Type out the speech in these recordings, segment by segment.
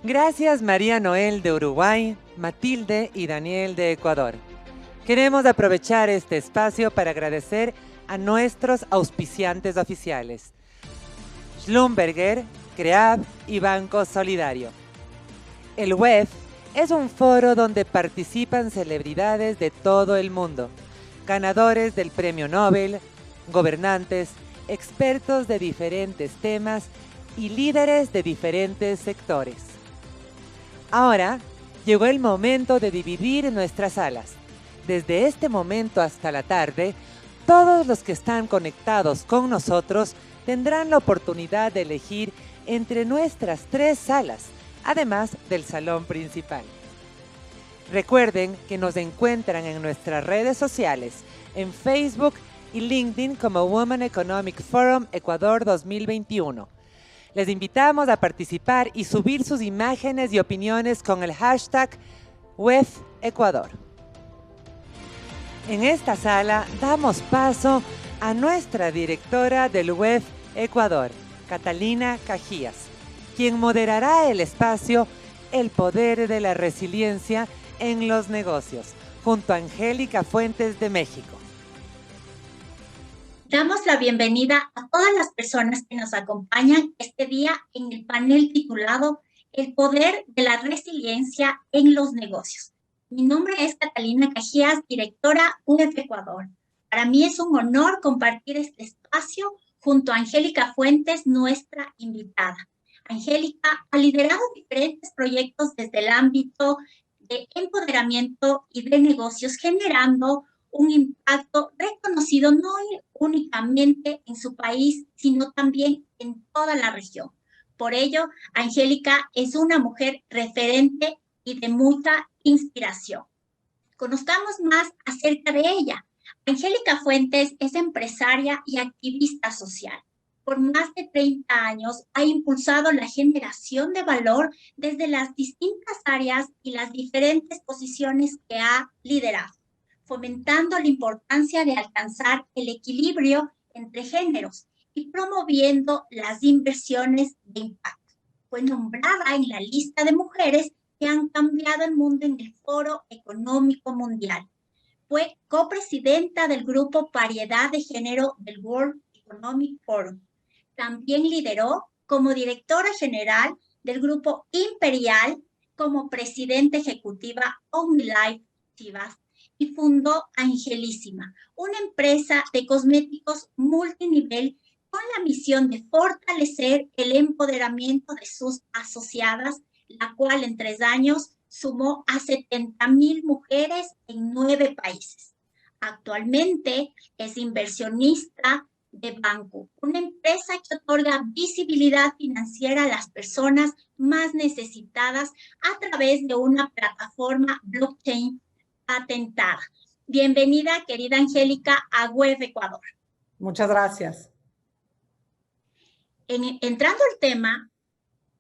Gracias María Noel de Uruguay, Matilde y Daniel de Ecuador. Queremos aprovechar este espacio para agradecer a nuestros auspiciantes oficiales: Schlumberger, CREAB y Banco Solidario. El WEF es un foro donde participan celebridades de todo el mundo, ganadores del Premio Nobel, gobernantes, expertos de diferentes temas y líderes de diferentes sectores. Ahora llegó el momento de dividir nuestras salas. Desde este momento hasta la tarde, todos los que están conectados con nosotros tendrán la oportunidad de elegir entre nuestras 3 salas, además del salón principal. Recuerden que nos encuentran en nuestras redes sociales, en Facebook y LinkedIn como Women Economic Forum Ecuador 2021. Les invitamos a participar y subir sus imágenes y opiniones con el hashtag WEFEcuador. En esta sala damos paso a nuestra directora del WEF Ecuador, Catalina Cajías, quien moderará el espacio El Poder de la Resiliencia en los Negocios, junto a Angélica Fuentes de México. Damos la bienvenida a todas las personas que nos acompañan este día en el panel titulado El Poder de la Resiliencia en los Negocios. Mi nombre es Catalina Cajías, directora UF Ecuador. Para mí es un honor compartir este espacio junto a Angélica Fuentes, nuestra invitada. Angélica ha liderado diferentes proyectos desde el ámbito de empoderamiento y de negocios, generando un impacto reconocido no únicamente en su país, sino también en toda la región. Por ello, Angélica es una mujer referente y de mucha inspiración. Conozcamos más acerca de ella. Angélica Fuentes es empresaria y activista social. Por más de 30 años ha impulsado la generación de valor desde las distintas áreas y las diferentes posiciones que ha liderado, fomentando la importancia de alcanzar el equilibrio entre géneros y promoviendo las inversiones de impacto. Fue nombrada en la lista de mujeres que han cambiado el mundo en el Foro Económico Mundial. Fue copresidenta del grupo Paridad de Género del World Economic Forum. También lideró como directora general del grupo Imperial, como presidenta ejecutiva OmniLife Chivas, y fundó Angelísima, una empresa de cosméticos multinivel con la misión de fortalecer el empoderamiento de sus asociadas, la cual en 3 años sumó a 70,000 mujeres en 9 países. Actualmente es inversionista de Banco, una empresa que otorga visibilidad financiera a las personas más necesitadas a través de una plataforma blockchain patentada. Bienvenida, querida Angélica, a WEF Ecuador. Muchas gracias. Entrando al tema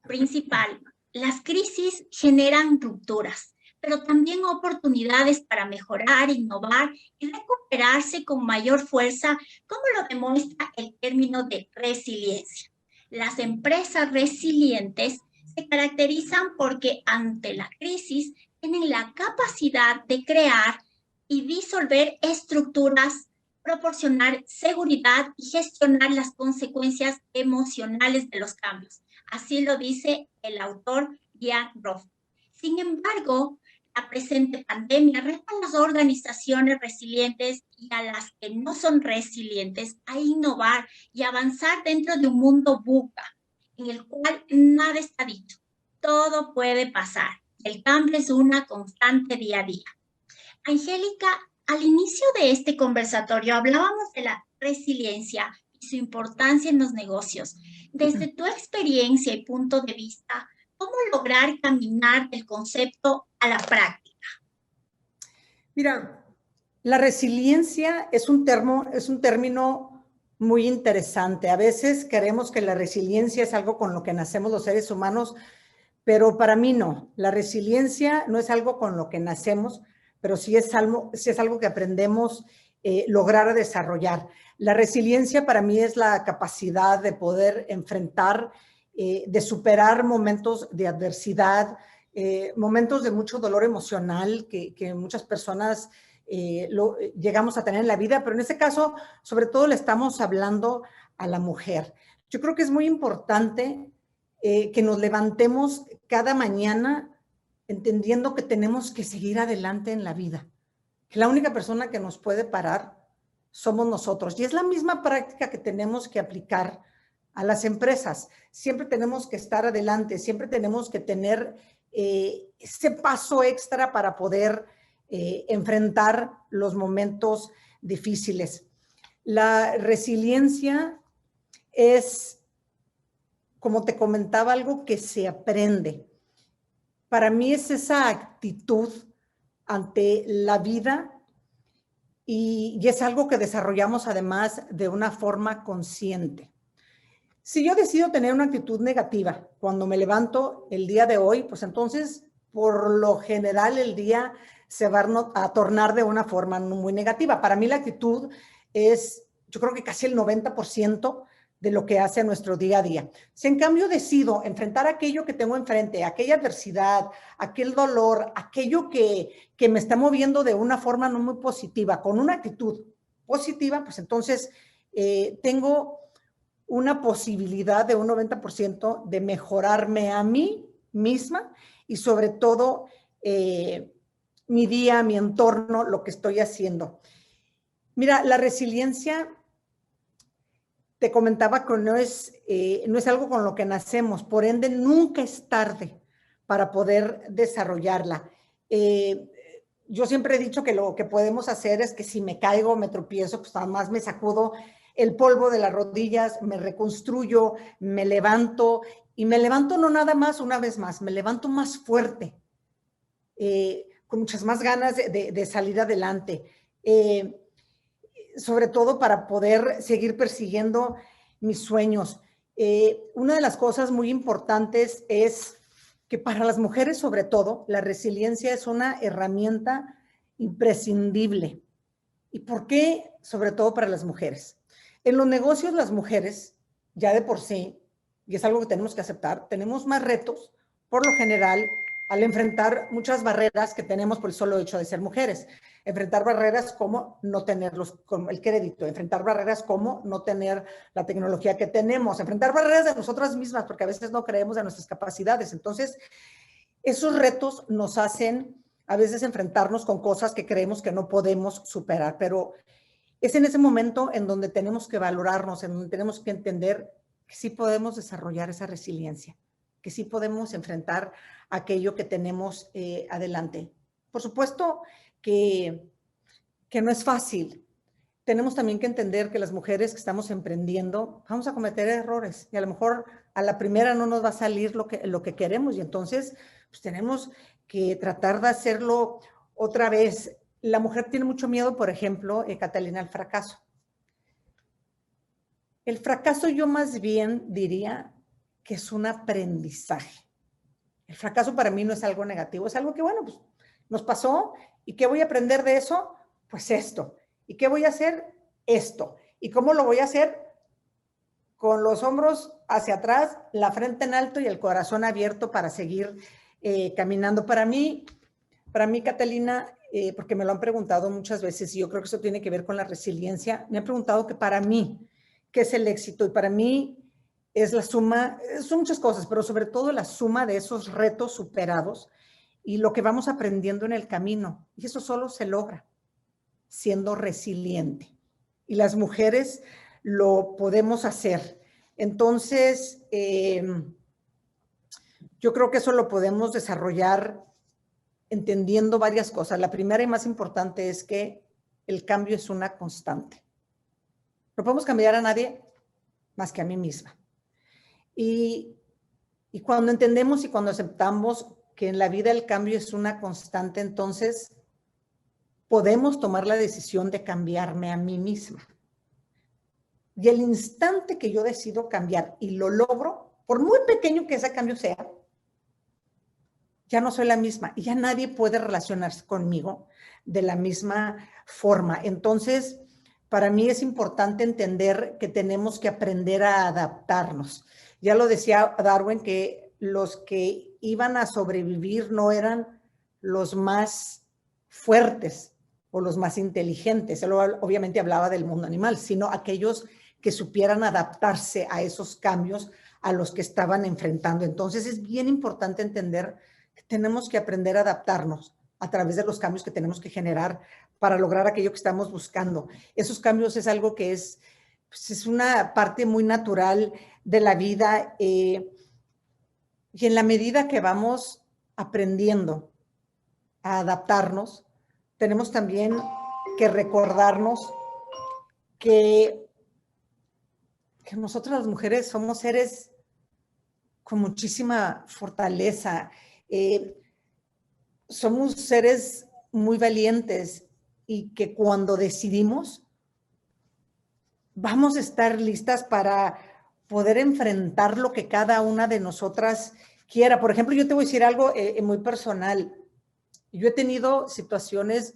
principal, las crisis generan rupturas, pero también oportunidades para mejorar, innovar y recuperarse con mayor fuerza, como lo demuestra el término de resiliencia. Las empresas resilientes se caracterizan porque ante la crisis tienen la capacidad de crear y disolver estructuras, proporcionar seguridad y gestionar las consecuencias emocionales de los cambios. Así lo dice el autor Ian Roth. Sin embargo, la presente pandemia reta a las organizaciones resilientes y a las que no son resilientes a innovar y avanzar dentro de un mundo VUCA, en el cual nada está dicho. Todo puede pasar. El cambio es una constante día a día. Angélica, al inicio de este conversatorio hablábamos de la resiliencia y su importancia en los negocios. Desde tu experiencia y punto de vista, ¿cómo lograr caminar del concepto a la práctica? Mira, la resiliencia es un término muy interesante. A veces creemos que la resiliencia es algo con lo que nacemos los seres humanos, pero para mí no. La resiliencia no es algo con lo que nacemos, pero sí es algo que aprendemos lograr desarrollar. La resiliencia para mí es la capacidad de poder enfrentar de superar momentos de adversidad, momentos de mucho dolor emocional que muchas personas llegamos a tener en la vida, pero en este caso, sobre todo, le estamos hablando a la mujer. Yo creo que es muy importante que nos levantemos cada mañana entendiendo que tenemos que seguir adelante en la vida, que la única persona que nos puede parar somos nosotros. Y es la misma práctica que tenemos que aplicar a las empresas. Siempre tenemos que estar adelante, siempre tenemos que tener ese paso extra para poder enfrentar los momentos difíciles. La resiliencia es, como te comentaba, algo que se aprende. Para mí es esa actitud ante la vida y es algo que desarrollamos además de una forma consciente. Si yo decido tener una actitud negativa cuando me levanto el día de hoy, pues entonces, por lo general, el día se va a tornar de una forma muy negativa. Para mí la actitud es, yo creo que casi el 90% de lo que hace nuestro día a día. Si en cambio decido enfrentar aquello que tengo enfrente, aquella adversidad, aquel dolor, aquello que me está moviendo de una forma no muy positiva, con una actitud positiva, pues entonces tengo una posibilidad de un 90% de mejorarme a mí misma y sobre todo mi día, mi entorno, lo que estoy haciendo. Mira, la resiliencia, te comentaba que no es algo con lo que nacemos, por ende nunca es tarde para poder desarrollarla. Yo siempre he dicho que lo que podemos hacer es que si me caigo, me tropiezo, pues nada más me sacudo el polvo de las rodillas, me reconstruyo, me levanto, y me levanto no nada más una vez más, me levanto más fuerte, con muchas más ganas de salir adelante, sobre todo para poder seguir persiguiendo mis sueños. Una de las cosas muy importantes es que para las mujeres, sobre todo, la resiliencia es una herramienta imprescindible. ¿Y por qué? Sobre todo para las mujeres. En los negocios, las mujeres, ya de por sí, y es algo que tenemos que aceptar, tenemos más retos, por lo general, al enfrentar muchas barreras que tenemos por el solo hecho de ser mujeres. Enfrentar barreras como no tener como el crédito, enfrentar barreras como no tener la tecnología que tenemos, enfrentar barreras de nosotras mismas, porque a veces no creemos en nuestras capacidades. Entonces, esos retos nos hacen a veces enfrentarnos con cosas que creemos que no podemos superar, pero es en ese momento en donde tenemos que valorarnos, en donde tenemos que entender que sí podemos desarrollar esa resiliencia, que sí podemos enfrentar aquello que tenemos adelante. Por supuesto que no es fácil. Tenemos también que entender que las mujeres que estamos emprendiendo vamos a cometer errores y a lo mejor a la primera no nos va a salir lo que queremos y entonces pues tenemos que tratar de hacerlo otra vez. La mujer tiene mucho miedo, por ejemplo, Catalina, al fracaso. El fracaso yo más bien diría que es un aprendizaje. El fracaso para mí no es algo negativo, es algo que, bueno, pues nos pasó y ¿qué voy a aprender de eso? Pues esto. ¿Y qué voy a hacer? Esto. ¿Y cómo lo voy a hacer? Con los hombros hacia atrás, la frente en alto y el corazón abierto para seguir caminando. Para mí, Catalina, porque me lo han preguntado muchas veces y yo creo que eso tiene que ver con la resiliencia, me han preguntado que para mí, ¿qué es el éxito? Y para mí es la suma, son muchas cosas, pero sobre todo la suma de esos retos superados y lo que vamos aprendiendo en el camino. Y eso solo se logra siendo resiliente. Y las mujeres lo podemos hacer. Entonces, yo creo que eso lo podemos desarrollar entendiendo varias cosas. La primera y más importante es que el cambio es una constante. No podemos cambiar a nadie más que a mí misma. Y cuando entendemos y cuando aceptamos que en la vida el cambio es una constante, entonces podemos tomar la decisión de cambiarme a mí misma. Y el instante que yo decido cambiar y lo logro, por muy pequeño que ese cambio sea, ya no soy la misma y ya nadie puede relacionarse conmigo de la misma forma. Entonces, para mí es importante entender que tenemos que aprender a adaptarnos. Ya lo decía Darwin, que los que iban a sobrevivir no eran los más fuertes o los más inteligentes. Él obviamente hablaba del mundo animal, sino aquellos que supieran adaptarse a esos cambios a los que estaban enfrentando. Entonces es bien importante entender que tenemos que aprender a adaptarnos a través de los cambios que tenemos que generar para lograr aquello que estamos buscando. Esos cambios es algo que pues es una parte muy natural de la vida, y en la medida que vamos aprendiendo a adaptarnos, tenemos también que recordarnos que nosotras las mujeres somos seres con muchísima fortaleza, somos seres muy valientes y que cuando decidimos vamos a estar listas para poder enfrentar lo que cada una de nosotras quiera. Por ejemplo, yo te voy a decir algo muy personal. Yo he tenido situaciones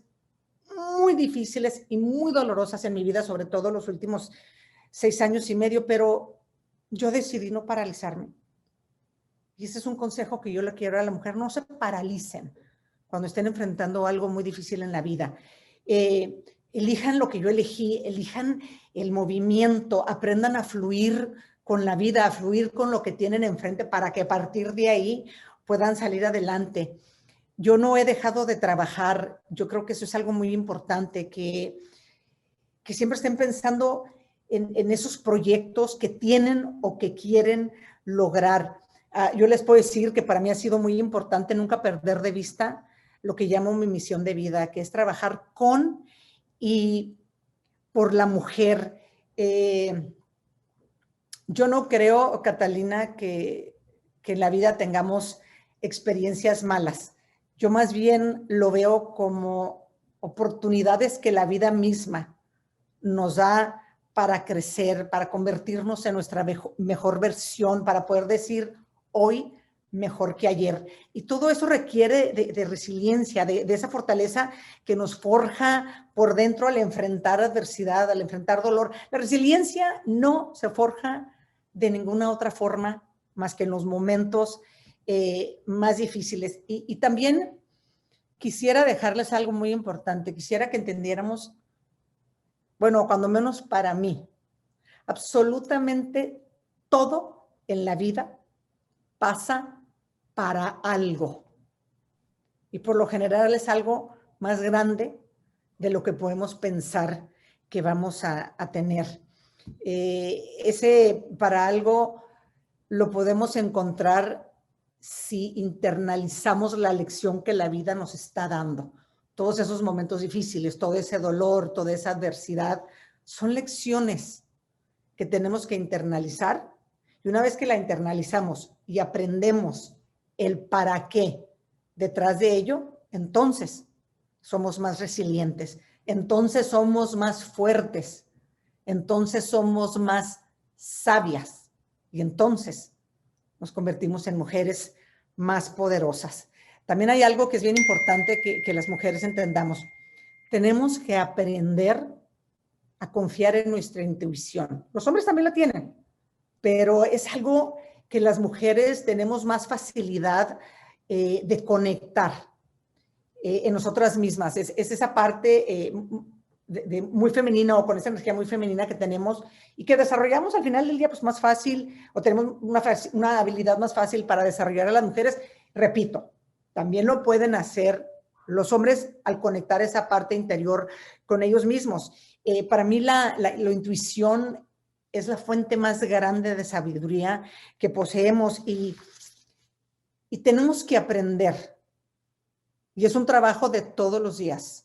muy difíciles y muy dolorosas en mi vida, sobre todo los últimos 6 años y medio, pero yo decidí no paralizarme. Y ese es un consejo que yo le quiero a la mujer: no se paralicen cuando estén enfrentando algo muy difícil en la vida. Elijan lo que yo elegí, elijan el movimiento, aprendan a fluir con la vida, a fluir con lo que tienen enfrente para que a partir de ahí puedan salir adelante. Yo no he dejado de trabajar, yo creo que eso es algo muy importante, que siempre estén pensando en esos proyectos que tienen o que quieren lograr. Yo les puedo decir que para mí ha sido muy importante nunca perder de vista lo que llamo mi misión de vida, que es trabajar con y por la mujer. Yo no creo, Catalina, que en la vida tengamos experiencias malas. Yo más bien lo veo como oportunidades que la vida misma nos da para crecer, para convertirnos en nuestra mejor versión, para poder decir hoy mejor que ayer. Y todo eso requiere de resiliencia, de esa fortaleza que nos forja por dentro al enfrentar adversidad, al enfrentar dolor. La resiliencia no se forja de ninguna otra forma más que en los momentos más difíciles. Y también quisiera dejarles algo muy importante. Quisiera que entendiéramos, bueno, cuando menos para mí, absolutamente todo en la vida pasa para algo. Y por lo general es algo más grande de lo que podemos pensar que vamos a tener. Ese para algo lo podemos encontrar si internalizamos la lección que la vida nos está dando. Todos esos momentos difíciles, todo ese dolor, toda esa adversidad, son lecciones que tenemos que internalizar. Y una vez que la internalizamos y aprendemos el para qué detrás de ello, entonces somos más resilientes, entonces somos más fuertes, entonces somos más sabias y entonces nos convertimos en mujeres más poderosas. También hay algo que es bien importante que las mujeres entendamos. Tenemos que aprender a confiar en nuestra intuición. Los hombres también la tienen, pero es algo que las mujeres tenemos más facilidad de conectar en nosotras mismas. Es esa parte muy femenina o con esa energía muy femenina que tenemos y que desarrollamos al final del día pues más fácil, o tenemos una habilidad más fácil para desarrollar a las mujeres. Repito, también lo pueden hacer los hombres al conectar esa parte interior con ellos mismos. Para mí la intuición es la fuente más grande de sabiduría que poseemos y tenemos que aprender. Y es un trabajo de todos los días,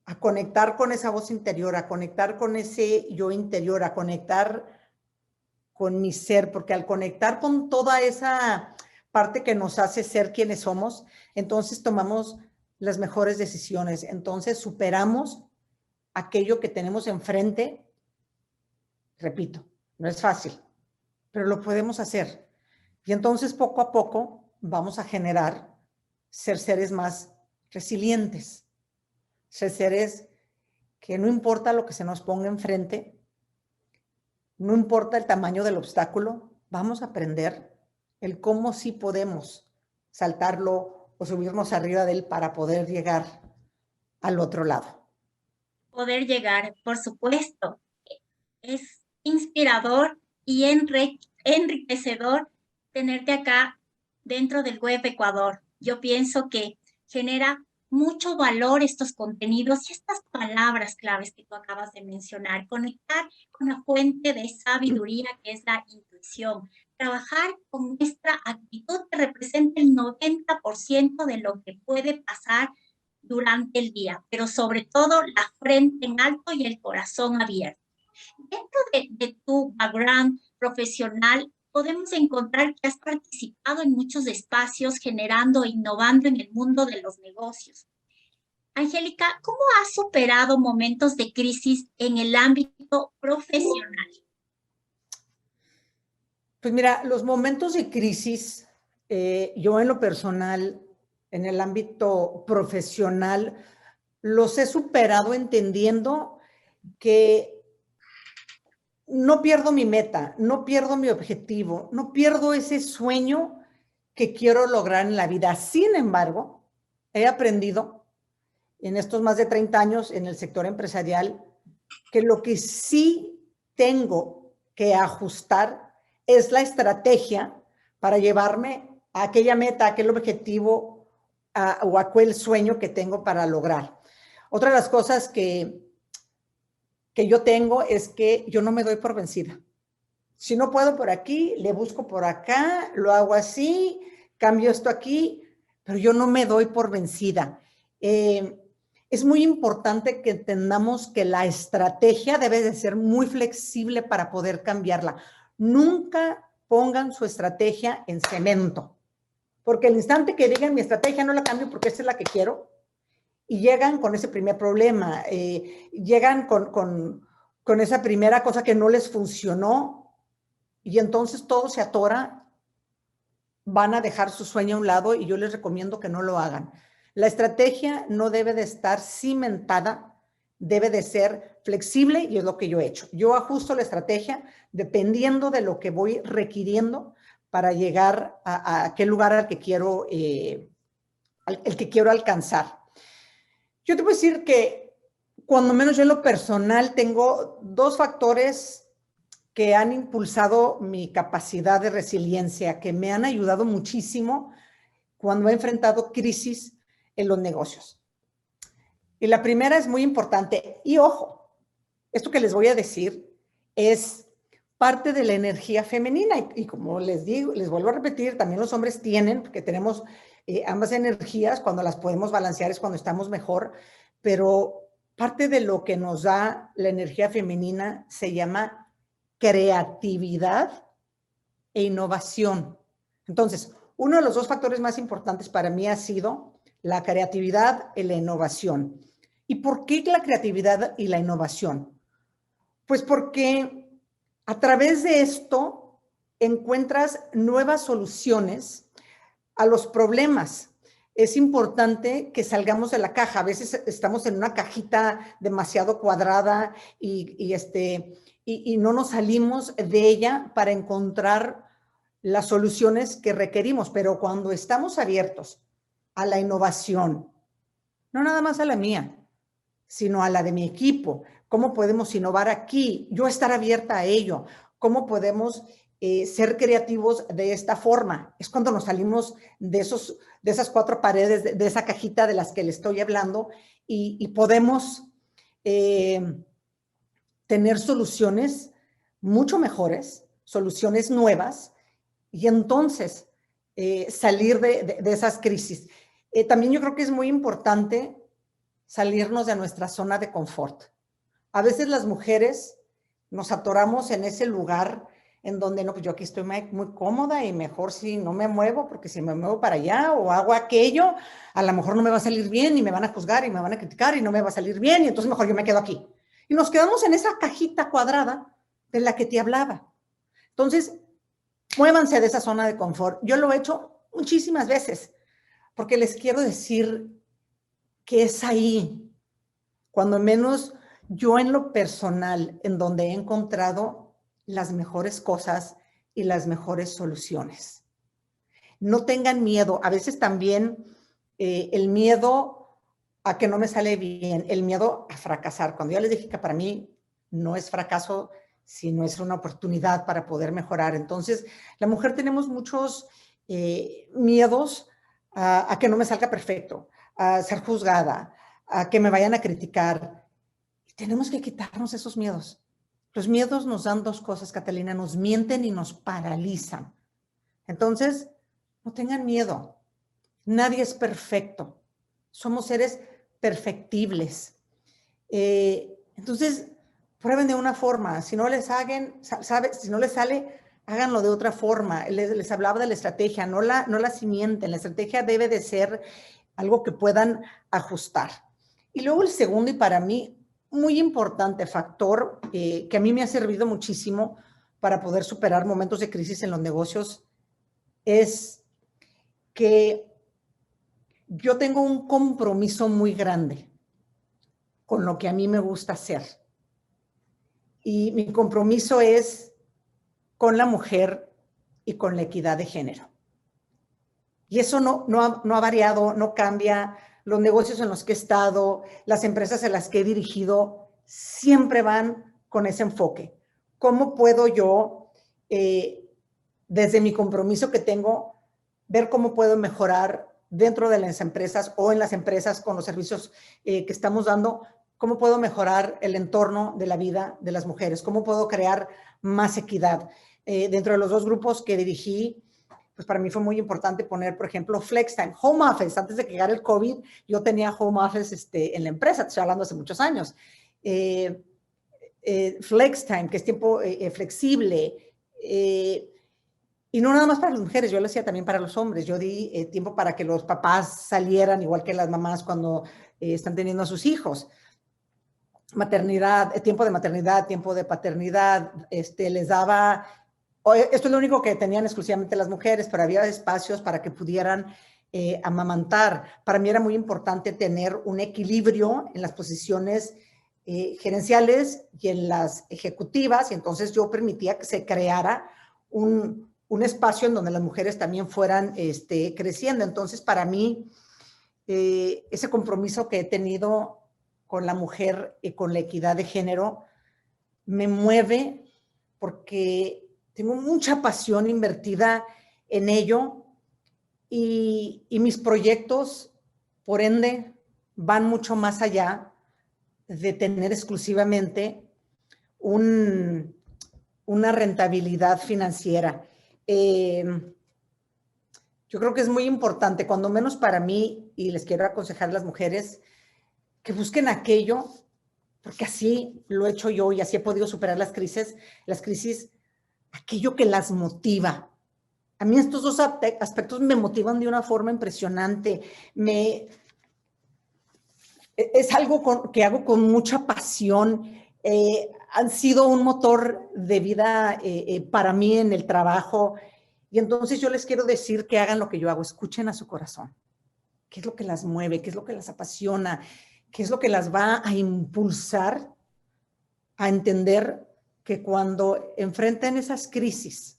a conectar con esa voz interior, a conectar con ese yo interior, a conectar con mi ser, porque al conectar con toda esa parte que nos hace ser quienes somos, entonces tomamos las mejores decisiones, entonces superamos aquello que tenemos enfrente. Repito, no es fácil, pero lo podemos hacer. Y entonces poco a poco vamos a generar ser seres más resilientes, ser seres que no importa lo que se nos ponga enfrente, no importa el tamaño del obstáculo, vamos a aprender el cómo sí podemos saltarlo o subirnos arriba de él para poder llegar al otro lado. Poder llegar, por supuesto. Es inspirador y enriquecedor tenerte acá dentro del Web Ecuador. Yo pienso que genera mucho valor estos contenidos y estas palabras claves que tú acabas de mencionar. Conectar con la fuente de sabiduría que es la intuición. Trabajar con nuestra actitud que representa el 90% de lo que puede pasar durante el día, pero sobre todo la frente en alto y el corazón abierto. Dentro de tu background profesional, podemos encontrar que has participado en muchos espacios generando e innovando en el mundo de los negocios. Angélica, ¿cómo has superado momentos de crisis en el ámbito profesional? Pues mira, los momentos de crisis, yo en lo personal, en el ámbito profesional, los he superado entendiendo que no pierdo mi meta, no pierdo mi objetivo, no pierdo ese sueño que quiero lograr en la vida. Sin embargo, he aprendido en estos más de 30 años en el sector empresarial que lo que sí tengo que ajustar es la estrategia para llevarme a aquella meta, a aquel objetivo o a aquel sueño que tengo para lograr. Otra de las cosas que yo tengo es que yo no me doy por vencida. Si no puedo por aquí, le busco por acá, lo hago así, cambio esto aquí, pero yo no me doy por vencida. Es muy importante que entendamos que la estrategia debe de ser muy flexible para poder cambiarla. Nunca pongan su estrategia en cemento, porque el instante que digan mi estrategia no la cambio porque esta es la que quiero, y llegan con ese primer problema, llegan con esa primera cosa que no les funcionó, y entonces todo se atora, van a dejar su sueño a un lado y yo les recomiendo que no lo hagan. La estrategia no debe de estar cimentada, debe de ser flexible y es lo que yo he hecho. Yo ajusto la estrategia dependiendo de lo que voy requiriendo para llegar a aquel lugar al que quiero, el que quiero alcanzar. Yo te puedo decir que cuando menos yo en lo personal tengo dos factores que han impulsado mi capacidad de resiliencia, que me han ayudado muchísimo cuando he enfrentado crisis en los negocios. Y la primera es muy importante. Y ojo, esto que les voy a decir es parte de la energía femenina. Y como les digo, les vuelvo a repetir, también los hombres tienen, porque tenemos ambas energías, cuando las podemos balancear es cuando estamos mejor, pero parte de lo que nos da la energía femenina se llama creatividad e innovación. Entonces, uno de los dos factores más importantes para mí ha sido la creatividad y la innovación. ¿Y por qué la creatividad y la innovación? Pues porque a través de esto encuentras nuevas soluciones a los problemas. Es importante que salgamos de la caja. A veces estamos en una cajita demasiado cuadrada y no nos salimos de ella para encontrar las soluciones que requerimos. Pero cuando estamos abiertos a la innovación, no nada más a la mía, sino a la de mi equipo, ¿cómo podemos innovar aquí? Yo estar abierta a ello. ¿Cómo podemos ser creativos de esta forma? Es cuando nos salimos de esas cuatro paredes, de esa cajita de las que le estoy hablando y podemos tener soluciones mucho mejores, soluciones nuevas, y entonces salir de esas crisis. También yo creo que es muy importante salirnos de nuestra zona de confort. A veces las mujeres nos atoramos en ese lugar en donde no, pues yo aquí estoy muy cómoda y mejor si no me muevo, porque si me muevo para allá o hago aquello, a lo mejor no me va a salir bien y me van a juzgar y me van a criticar y no me va a salir bien y entonces mejor yo me quedo aquí. Y nos quedamos en esa cajita cuadrada de la que te hablaba. Entonces, muévanse de esa zona de confort. Yo lo he hecho muchísimas veces, porque les quiero decir que es ahí, cuando menos yo en lo personal, en donde he encontrado las mejores cosas y las mejores soluciones. No tengan miedo. A veces también el miedo a que no me sale bien, el miedo a fracasar. Cuando ya les dije que para mí no es fracaso, sino es una oportunidad para poder mejorar. Entonces, la mujer tenemos muchos miedos a que no me salga perfecto, a ser juzgada, a que me vayan a criticar. Y tenemos que quitarnos esos miedos. Los miedos nos dan dos cosas, Catalina, nos mienten y nos paralizan. Entonces, no tengan miedo. Nadie es perfecto. Somos seres perfectibles. Entonces, prueben de una forma. Si no les si no les sale, háganlo de otra forma. Les hablaba de la estrategia, no la cimienten. La estrategia debe de ser algo que puedan ajustar. Y luego el segundo, y para mí muy importante factor, que a mí me ha servido muchísimo para poder superar momentos de crisis en los negocios, es que yo tengo un compromiso muy grande con lo que a mí me gusta hacer. Y mi compromiso es con la mujer y con la equidad de género. Y eso no ha variado, no cambia. Los negocios en los que he estado, las empresas en las que he dirigido, siempre van con ese enfoque. ¿Cómo puedo yo, desde mi compromiso que tengo, ver cómo puedo mejorar dentro de las empresas o en las empresas con los servicios que estamos dando? ¿Cómo puedo mejorar el entorno de la vida de las mujeres? ¿Cómo puedo crear más equidad? Dentro de los dos grupos que dirigí, pues para mí fue muy importante poner, por ejemplo, flex time, home office. Antes de que llegara el COVID, yo tenía home office en la empresa, estoy hablando hace muchos años. Flex time, que es tiempo flexible. Y no nada más para las mujeres, yo lo hacía también para los hombres. Yo di tiempo para que los papás salieran, igual que las mamás cuando están teniendo a sus hijos. Maternidad, tiempo de maternidad, tiempo de paternidad, les daba... Esto es lo único que tenían exclusivamente las mujeres, pero había espacios para que pudieran amamantar. Para mí era muy importante tener un equilibrio en las posiciones gerenciales y en las ejecutivas, y entonces yo permitía que se creara un espacio en donde las mujeres también fueran creciendo. Entonces, para mí, ese compromiso que he tenido con la mujer y con la equidad de género me mueve porque tengo mucha pasión invertida en ello y mis proyectos, por ende, van mucho más allá de tener exclusivamente una rentabilidad financiera. Yo creo que es muy importante, cuando menos para mí, y les quiero aconsejar a las mujeres, que busquen aquello, porque así lo he hecho yo y así he podido superar las crisis, aquello que las motiva. A mí estos dos aspectos me motivan de una forma impresionante. Es algo que hago con mucha pasión. Han sido un motor de vida para mí en el trabajo. Y entonces yo les quiero decir que hagan lo que yo hago. Escuchen a su corazón. ¿Qué es lo que las mueve? ¿Qué es lo que las apasiona? ¿Qué es lo que las va a impulsar a entender que cuando enfrenten esas crisis,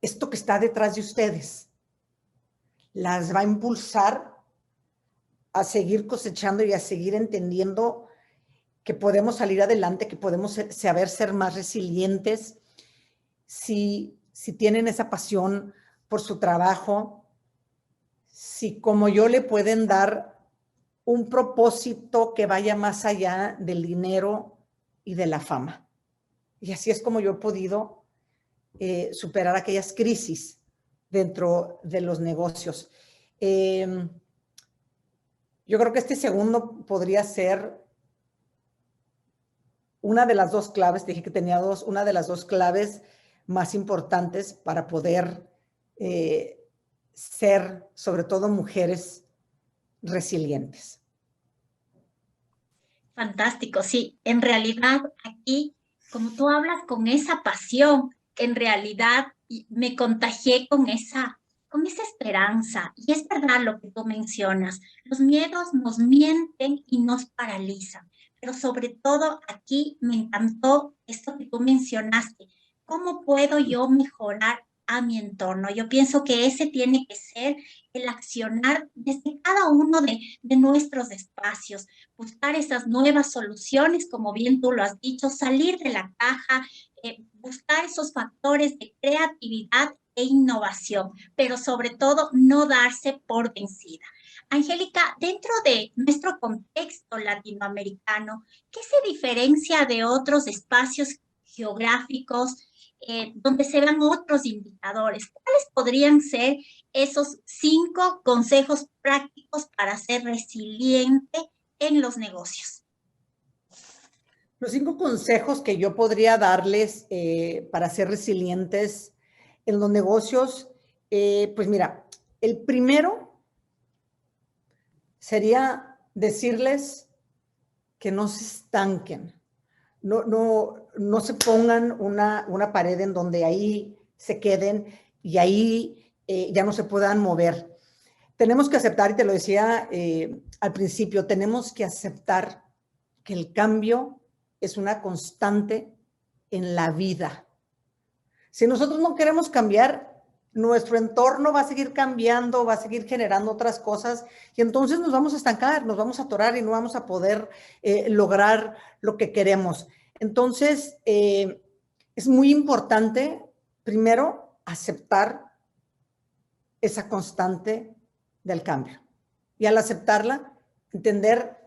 esto que está detrás de ustedes las va a impulsar a seguir cosechando y a seguir entendiendo que podemos salir adelante, que podemos saber ser más resilientes si tienen esa pasión por su trabajo, si como yo le pueden dar un propósito que vaya más allá del dinero y de la fama. Y así es como yo he podido superar aquellas crisis dentro de los negocios. Yo creo que este segundo podría ser una de las dos claves, te dije que tenía dos, una de las dos claves más importantes para poder ser, sobre todo, mujeres resilientes. Fantástico, sí. En realidad, aquí, como tú hablas con esa pasión, en realidad me contagié con esa esperanza. Y es verdad lo que tú mencionas. Los miedos nos mienten y nos paralizan. Pero sobre todo aquí me encantó esto que tú mencionaste. ¿Cómo puedo yo mejorar a mi entorno? Yo pienso que ese tiene que ser el accionar desde cada uno de nuestros espacios, buscar esas nuevas soluciones, como bien tú lo has dicho, salir de la caja, buscar esos factores de creatividad e innovación, pero sobre todo no darse por vencida. Angélica, dentro de nuestro contexto latinoamericano, ¿qué se diferencia de otros espacios geográficos donde se dan otros indicadores? ¿Cuáles podrían ser esos 5 consejos prácticos para ser resiliente en los negocios? Los 5 consejos que yo podría darles para ser resilientes en los negocios, pues mira, el primero sería decirles que no se estanquen, no se pongan una pared en donde ahí se queden y ahí ya no se puedan mover. Tenemos que aceptar, y te lo decía al principio, tenemos que aceptar que el cambio es una constante en la vida. Si nosotros no queremos cambiar, nuestro entorno va a seguir cambiando, va a seguir generando otras cosas y entonces nos vamos a estancar, nos vamos a atorar y no vamos a poder lograr lo que queremos. Entonces, es muy importante, primero, aceptar esa constante del cambio. Y al aceptarla, entender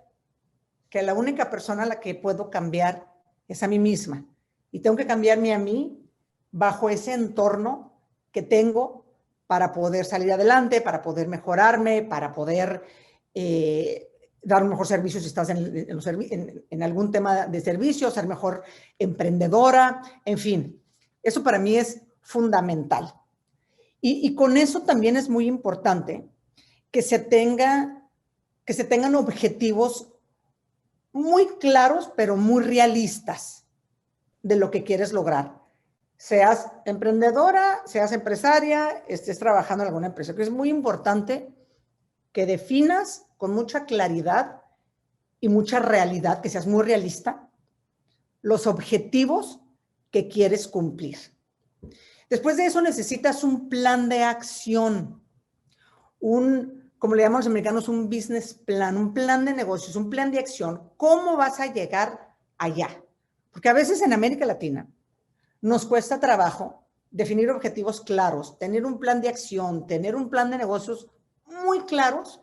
que la única persona a la que puedo cambiar es a mí misma. Y tengo que cambiarme a mí bajo ese entorno que tengo para poder salir adelante, para poder mejorarme, para poder dar un mejor servicio si estás en algún tema de servicio, ser mejor emprendedora, en fin. Eso para mí es fundamental. Y con eso también es muy importante que se tengan objetivos muy claros, pero muy realistas de lo que quieres lograr. Seas emprendedora, seas empresaria, estés trabajando en alguna empresa. Es muy importante que definas con mucha claridad y mucha realidad, que seas muy realista, los objetivos que quieres cumplir. Después de eso necesitas un plan de acción, como le llaman los americanos, un business plan, un plan de negocios, un plan de acción. ¿Cómo vas a llegar allá? Porque a veces en América Latina nos cuesta trabajo definir objetivos claros, tener un plan de acción, tener un plan de negocios muy claros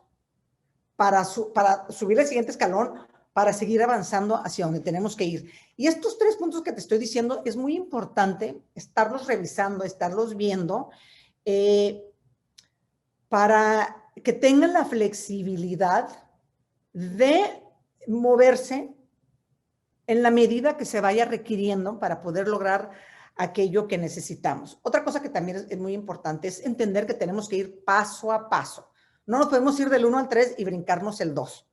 para subir el siguiente escalón, para seguir avanzando hacia donde tenemos que ir. Y estos 3 puntos que te estoy diciendo es muy importante estarlos revisando, estarlos viendo, para que tengan la flexibilidad de moverse en la medida que se vaya requiriendo para poder lograr aquello que necesitamos. Otra cosa que también es muy importante es entender que tenemos que ir paso a paso. No nos podemos ir del 1 al 3 y brincarnos el 2.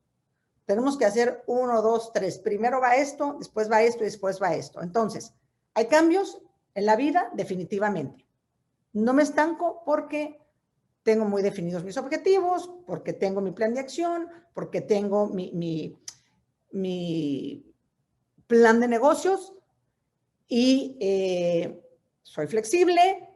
Tenemos que hacer 1, 2, 3. Primero va esto, después va esto y después va esto. Entonces, hay cambios en la vida definitivamente. No me estanco porque tengo muy definidos mis objetivos, porque tengo mi plan de acción, porque tengo mi plan de negocios y soy flexible,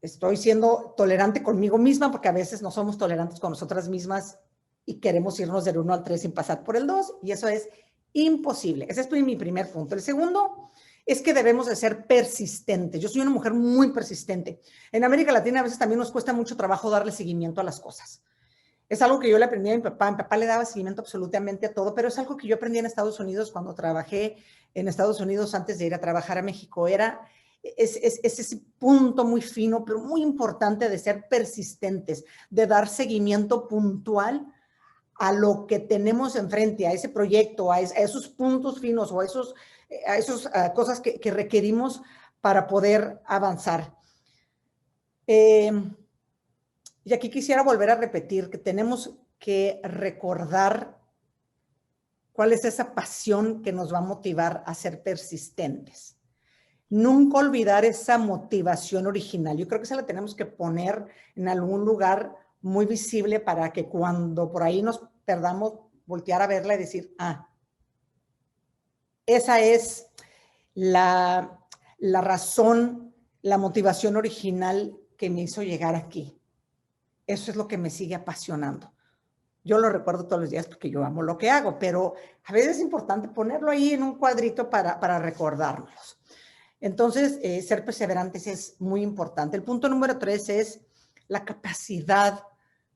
estoy siendo tolerante conmigo misma, porque a veces no somos tolerantes con nosotras mismas y queremos irnos del 1 al 3 sin pasar por el 2, y eso es imposible. Ese es mi primer punto. El segundo es que debemos de ser persistentes. Yo soy una mujer muy persistente. En América Latina a veces también nos cuesta mucho trabajo darle seguimiento a las cosas. Es algo que yo le aprendí a mi papá. Mi papá le daba seguimiento absolutamente a todo, pero es algo que yo aprendí en Estados Unidos cuando trabajé en Estados Unidos antes de ir a trabajar a México. Es ese punto muy fino, pero muy importante de ser persistentes, de dar seguimiento puntual a lo que tenemos enfrente, a ese proyecto, a esos puntos finos o a esas cosas que requerimos para poder avanzar. Y aquí quisiera volver a repetir que tenemos que recordar cuál es esa pasión que nos va a motivar a ser persistentes. Nunca olvidar esa motivación original. Yo creo que esa la tenemos que poner en algún lugar muy visible para que cuando por ahí nos perdamos, voltear a verla y decir, esa es la la razón, la motivación original que me hizo llegar aquí. Eso es lo que me sigue apasionando. Yo lo recuerdo todos los días porque yo amo lo que hago, pero a veces es importante ponerlo ahí en un cuadrito para recordárnoslo. Entonces, ser perseverantes es muy importante. El punto número 3 es la capacidad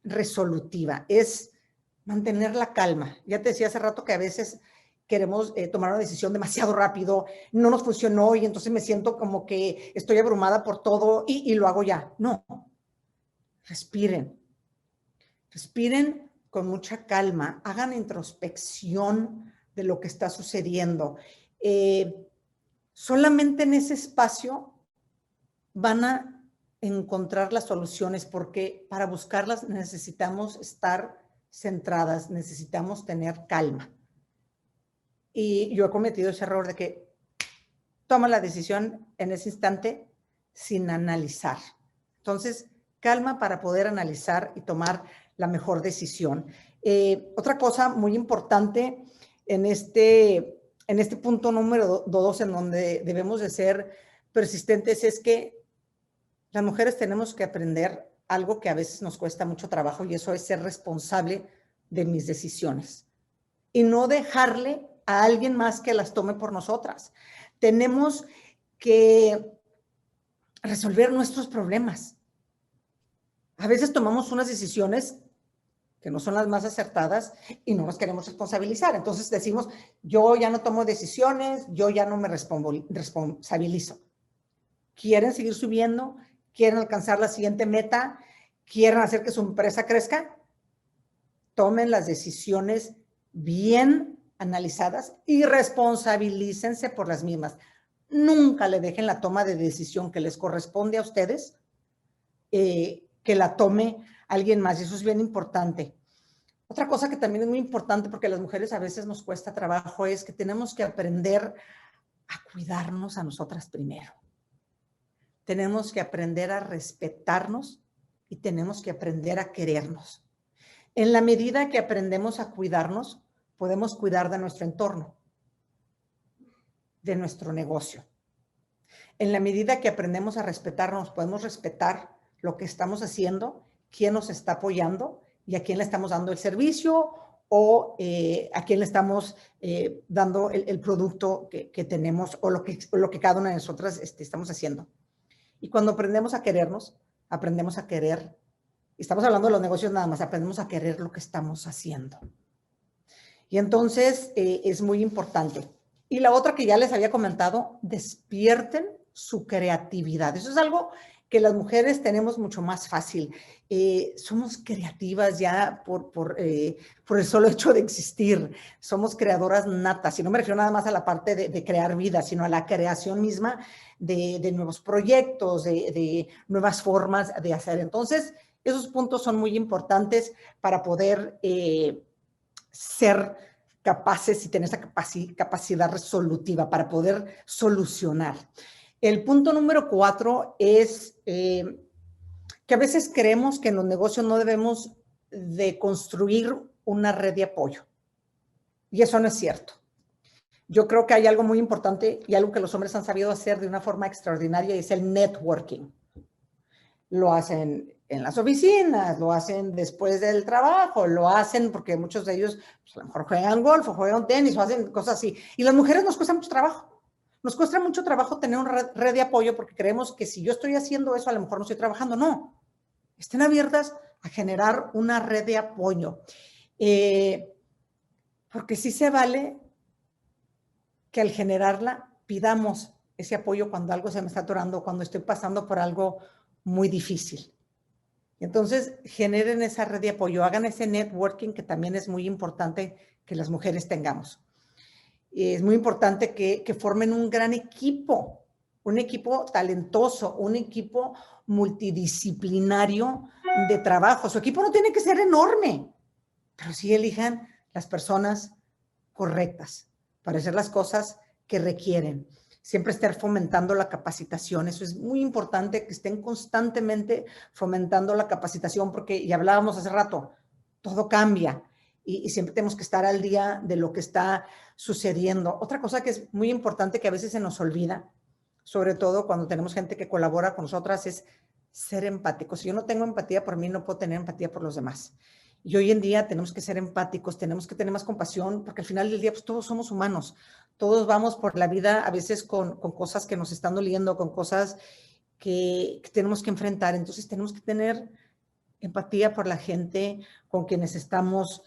resolutiva, es mantener la calma. Ya te decía hace rato que a veces queremos tomar una decisión demasiado rápido, no nos funcionó y entonces me siento como que estoy abrumada por todo y lo hago ya. No, respiren. Respiren con mucha calma, hagan introspección de lo que está sucediendo. Solamente en ese espacio van a encontrar las soluciones, porque para buscarlas necesitamos estar centradas, necesitamos tener calma. Y yo he cometido ese error de que toma la decisión en ese instante sin analizar. Entonces, calma para poder analizar y tomar la mejor decisión. Otra cosa muy importante en este punto número 2, en donde debemos de ser persistentes, es que las mujeres tenemos que aprender algo que a veces nos cuesta mucho trabajo, y eso es ser responsable de mis decisiones y no dejarle a alguien más que las tome por nosotras. Tenemos que resolver nuestros problemas. A veces tomamos unas decisiones que no son las más acertadas y no nos queremos responsabilizar. Entonces decimos, yo ya no tomo decisiones, yo ya no me responsabilizo. ¿Quieren seguir subiendo? ¿Quieren alcanzar la siguiente meta? ¿Quieren hacer que su empresa crezca? Tomen las decisiones bien analizadas y responsabilícense por las mismas. Nunca le dejen la toma de decisión que les corresponde a ustedes, que la tome alguien más, y eso es bien importante. Otra cosa que también es muy importante, porque a las mujeres a veces nos cuesta trabajo, es que tenemos que aprender a cuidarnos a nosotras primero. Tenemos que aprender a respetarnos y tenemos que aprender a querernos. En la medida que aprendemos a cuidarnos, podemos cuidar de nuestro entorno, de nuestro negocio. En la medida que aprendemos a respetarnos, podemos respetar lo que estamos haciendo, quién nos está apoyando y a quién le estamos dando el servicio o a quién le estamos dando el producto que tenemos o lo que cada una de nosotras estamos haciendo. Y cuando aprendemos a querernos, aprendemos a querer, estamos hablando de los negocios nada más, aprendemos a querer lo que estamos haciendo. Y entonces es muy importante. Y la otra que ya les había comentado, despierten su creatividad. Eso es algo que las mujeres tenemos mucho más fácil. Somos creativas ya por el solo hecho de existir. Somos creadoras natas. Y no me refiero nada más a la parte de crear vida, sino a la creación misma de nuevos proyectos, de nuevas formas de hacer. Entonces, esos puntos son muy importantes para poder ser capaces y tener esa capacidad resolutiva para poder solucionar. El punto número 4 es que a veces creemos que en los negocios no debemos de construir una red de apoyo. Y eso no es cierto. Yo creo que hay algo muy importante y algo que los hombres han sabido hacer de una forma extraordinaria, y es el networking. Lo hacen en las oficinas, lo hacen después del trabajo, lo hacen porque muchos de ellos pues, a lo mejor juegan golf o juegan tenis o hacen cosas así. Y las mujeres nos cuesta mucho trabajo. Nos cuesta mucho trabajo tener una red de apoyo porque creemos que si yo estoy haciendo eso, a lo mejor no estoy trabajando. No, estén abiertas a generar una red de apoyo. Porque sí se vale que al generarla pidamos ese apoyo cuando algo se me está atorando, cuando estoy pasando por algo muy difícil. Entonces, generen esa red de apoyo, hagan ese networking que también es muy importante que las mujeres tengamos. Es muy importante que formen un gran equipo, un equipo talentoso, un equipo multidisciplinario de trabajo. Su equipo no tiene que ser enorme, pero sí elijan las personas correctas para hacer las cosas que requieren. Siempre estar fomentando la capacitación. Eso es muy importante, que estén constantemente fomentando la capacitación, porque ya hablábamos hace rato, todo cambia y siempre tenemos que estar al día de lo que está sucediendo. Otra cosa que es muy importante, que a veces se nos olvida, sobre todo cuando tenemos gente que colabora con nosotras, es ser empáticos. Si yo no tengo empatía por mí, no puedo tener empatía por los demás. Y hoy en día tenemos que ser empáticos, tenemos que tener más compasión, porque al final del día pues todos somos humanos, todos vamos por la vida a veces con cosas que nos están doliendo, con cosas que tenemos que enfrentar. Entonces tenemos que tener empatía por la gente con quienes estamos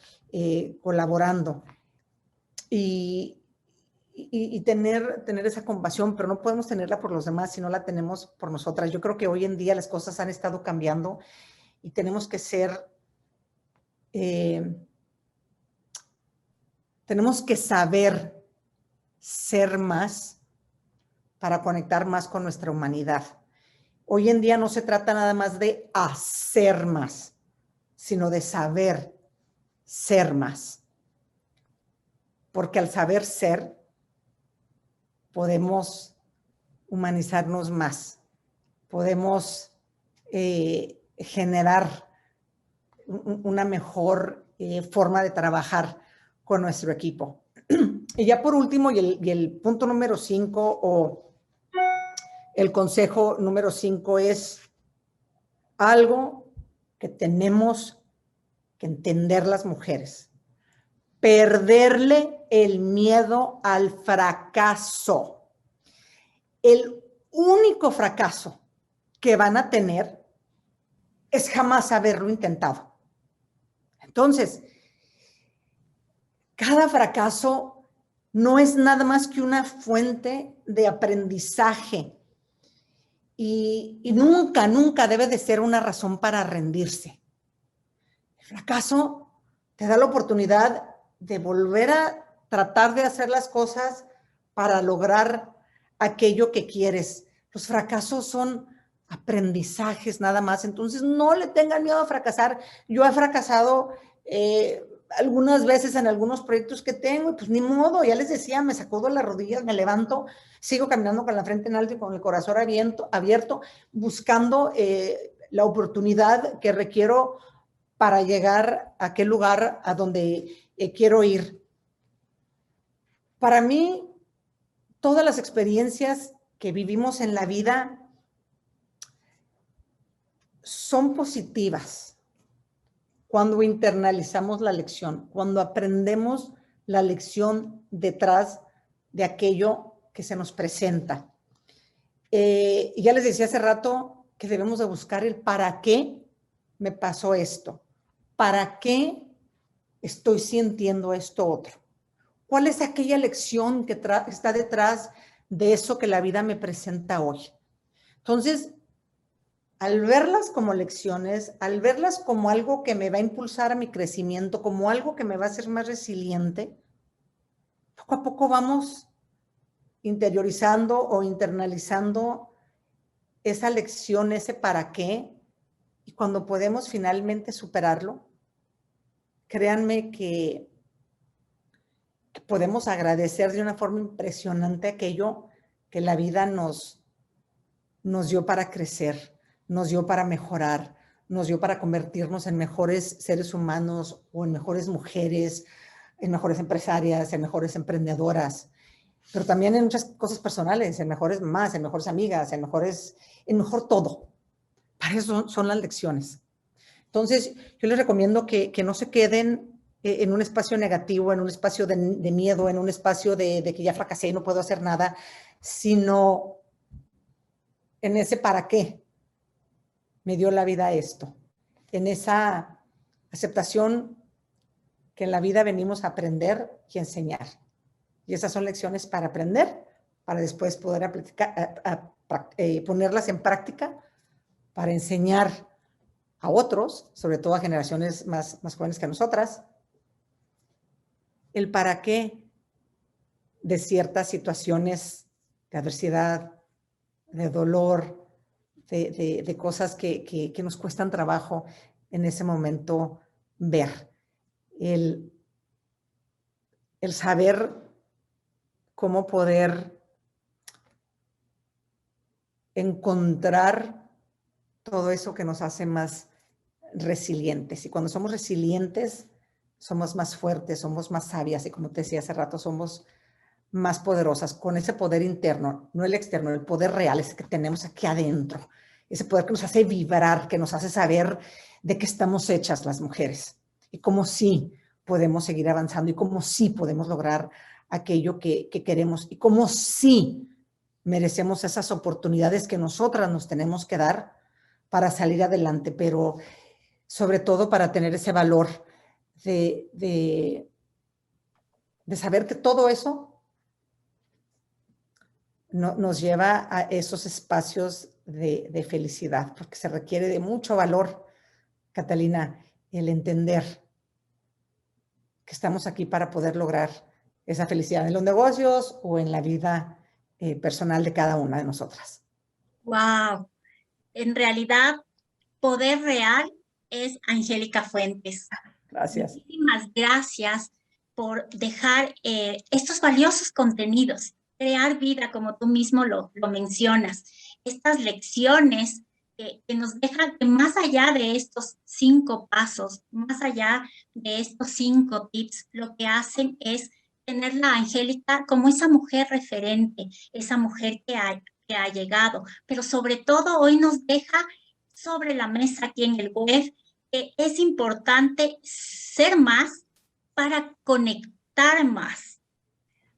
colaborando y tener esa compasión, pero no podemos tenerla por los demás si no la tenemos por nosotras. Yo creo que hoy en día las cosas han estado cambiando y tenemos que ser, tenemos que saber ser más para conectar más con nuestra humanidad. Hoy en día no se trata nada más de hacer más, sino de saber ser más. Porque al saber ser, podemos humanizarnos más, podemos generar una mejor forma de trabajar con nuestro equipo. Y ya por último, y el punto número 5 o el consejo número 5 es algo que tenemos que entender las mujeres. Perderle el miedo al fracaso. El único fracaso que van a tener es jamás haberlo intentado. Entonces, cada fracaso no es nada más que una fuente de aprendizaje y nunca, nunca debe de ser una razón para rendirse. El fracaso te da la oportunidad de volver a tratar de hacer las cosas para lograr aquello que quieres. Los fracasos son aprendizajes nada más, entonces no le tengan miedo a fracasar. Yo he fracasado algunas veces en algunos proyectos que tengo y pues ni modo, ya les decía, me sacudo las rodillas, me levanto, sigo caminando con la frente en alto y con el corazón abierto buscando la oportunidad que requiero para llegar a aquel lugar a donde quiero ir. Para mí, todas las experiencias que vivimos en la vida son positivas cuando internalizamos la lección, cuando aprendemos la lección detrás de aquello que se nos presenta. Y ya les decía hace rato que debemos de buscar el para qué me pasó esto, para qué estoy sintiendo esto otro. ¿Cuál es aquella lección que está detrás de eso que la vida me presenta hoy? Entonces, al verlas como lecciones, al verlas como algo que me va a impulsar a mi crecimiento, como algo que me va a hacer más resiliente, poco a poco vamos interiorizando o internalizando esa lección, ese para qué, y cuando podemos finalmente superarlo, créanme que podemos agradecer de una forma impresionante aquello que la vida nos dio para crecer, nos dio para mejorar, nos dio para convertirnos en mejores seres humanos o en mejores mujeres, en mejores empresarias, en mejores emprendedoras, pero también en muchas cosas personales, en mejores mamás, en mejores amigas, en mejor todo. Para eso son las lecciones. Entonces, yo les recomiendo que no se queden en un espacio negativo, en un espacio de miedo, en un espacio de que ya fracasé y no puedo hacer nada, sino en ese para qué me dio la vida esto, en esa aceptación que en la vida venimos a aprender y enseñar. Y esas son lecciones para aprender, para después poder ponerlas en práctica, para enseñar a otros, sobre todo a generaciones más jóvenes que nosotras, el para qué de ciertas situaciones de adversidad, de dolor, de cosas que nos cuestan trabajo en ese momento ver. El saber cómo poder encontrar todo eso que nos hace más resilientes. Y cuando somos resilientes, somos más fuertes, somos más sabias y como te decía hace rato, somos más poderosas, con ese poder interno, no el externo, el poder real, ese que tenemos aquí adentro, ese poder que nos hace vibrar, que nos hace saber de qué estamos hechas las mujeres y cómo sí podemos seguir avanzando y cómo sí podemos lograr aquello que queremos y cómo sí merecemos esas oportunidades que nosotras nos tenemos que dar para salir adelante, pero sobre todo para tener ese valor de saber que todo eso nos lleva a esos espacios de felicidad, porque se requiere de mucho valor, Catalina, el entender que estamos aquí para poder lograr esa felicidad en los negocios o en la vida personal de cada una de nosotras. Wow, en realidad, poder real es Angélica Fuentes. Gracias. Muchísimas gracias por dejar estos valiosos contenidos, crear vida, como tú mismo lo mencionas, estas lecciones que nos dejan que más allá de estos 5 pasos, más allá de estos 5 tips, lo que hacen es tenerla a Angélica como esa mujer referente, esa mujer que ha llegado, pero sobre todo hoy nos deja sobre la mesa aquí en el web que es importante ser más para conectar más.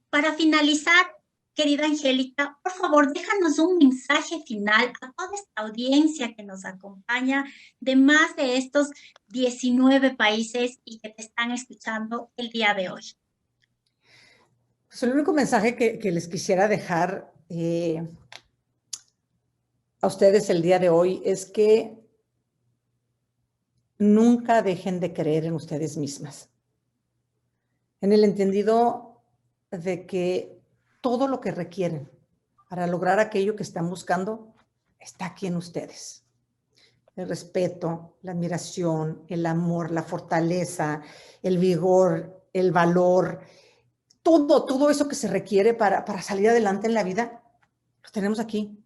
Para finalizar, querida Angélica, por favor, déjanos un mensaje final a toda esta audiencia que nos acompaña de más de estos 19 países y que te están escuchando el día de hoy. Pues el único mensaje que les quisiera dejar a ustedes el día de hoy es que nunca dejen de creer en ustedes mismas. En el entendido de que todo lo que requieren para lograr aquello que están buscando está aquí en ustedes. El respeto, la admiración, el amor, la fortaleza, el vigor, el valor, todo eso que se requiere para salir adelante en la vida, lo tenemos aquí.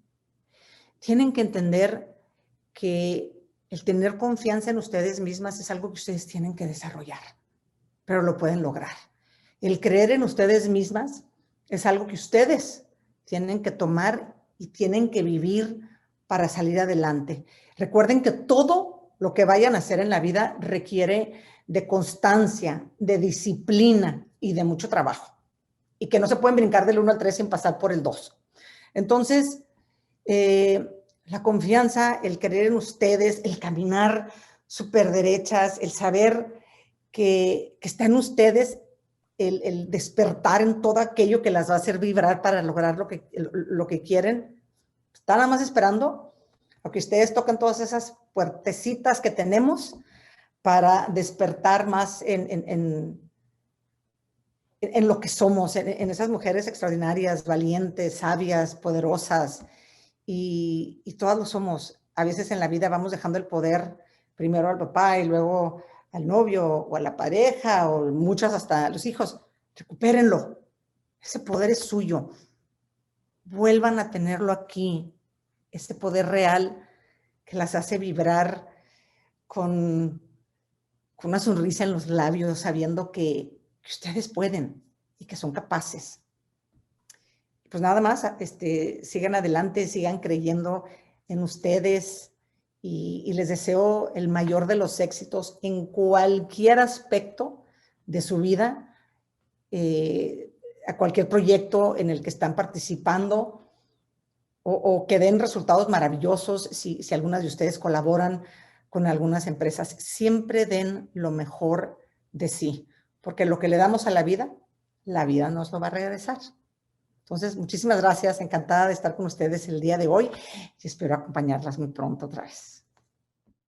Tienen que entender que el tener confianza en ustedes mismas es algo que ustedes tienen que desarrollar, pero lo pueden lograr. El creer en ustedes mismas es algo que ustedes tienen que tomar y tienen que vivir para salir adelante. Recuerden que todo lo que vayan a hacer en la vida requiere de constancia, de disciplina y de mucho trabajo. Y que no se pueden brincar del 1 al 3 sin pasar por el 2. Entonces, la confianza, el creer en ustedes, el caminar súper derechas, el saber que está en ustedes, el despertar en todo aquello que las va a hacer vibrar para lograr lo que quieren. Están nada más esperando a que ustedes toquen todas esas puertecitas que tenemos para despertar más en lo que somos, en esas mujeres extraordinarias, valientes, sabias, poderosas, y todas lo somos. A veces en la vida vamos dejando el poder primero al papá y luego al novio o a la pareja o muchas hasta a los hijos. Recupérenlo. Ese poder es suyo. Vuelvan a tenerlo aquí. Ese poder real que las hace vibrar con una sonrisa en los labios, sabiendo que ustedes pueden y que son capaces. Pues nada más, sigan adelante, sigan creyendo en ustedes y les deseo el mayor de los éxitos en cualquier aspecto de su vida, a cualquier proyecto en el que están participando o que den resultados maravillosos si algunas de ustedes colaboran con algunas empresas. Siempre den lo mejor de sí, porque lo que le damos a la vida nos lo va a regresar. Entonces, muchísimas gracias. Encantada de estar con ustedes el día de hoy y espero acompañarlas muy pronto otra vez.